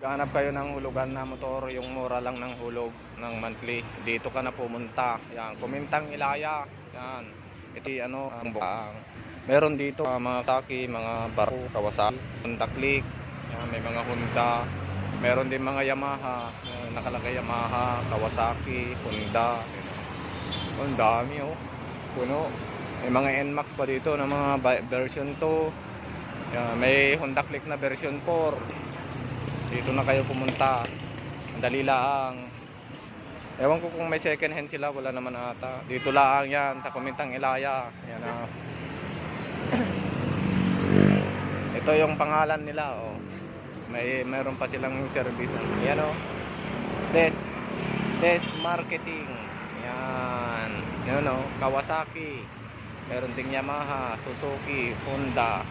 Hanap kayo ng hulugan na motor, yung mura lang ng hulog ng monthly. Dito ka na pumunta. Yan, Kumintang Ilaya. Yan. Ito ano, ang bukaang. Meron dito mga Kawasaki, mga Barko, Kawasaki, Honda Click. Yan, may mga Honda. Meron din mga Yamaha. Yan, nakalagay Yamaha, Kawasaki, Honda. Ang dami oh. Puno. May mga NMAX pa dito na mga version 2. Yan, may Honda Click na version 4. Dito na kayo pumunta. Dali lang. Ewan ko kung may second hand sila, wala naman ata. Dito lang yan sa Kumintang Ilaya. Yan ah. Ito yung pangalan nila oh. Meron pa silang service. Yan oh. Des Marketing. Yan. Yan oh, Kawasaki. Meron ding Yamaha, Suzuki, Honda.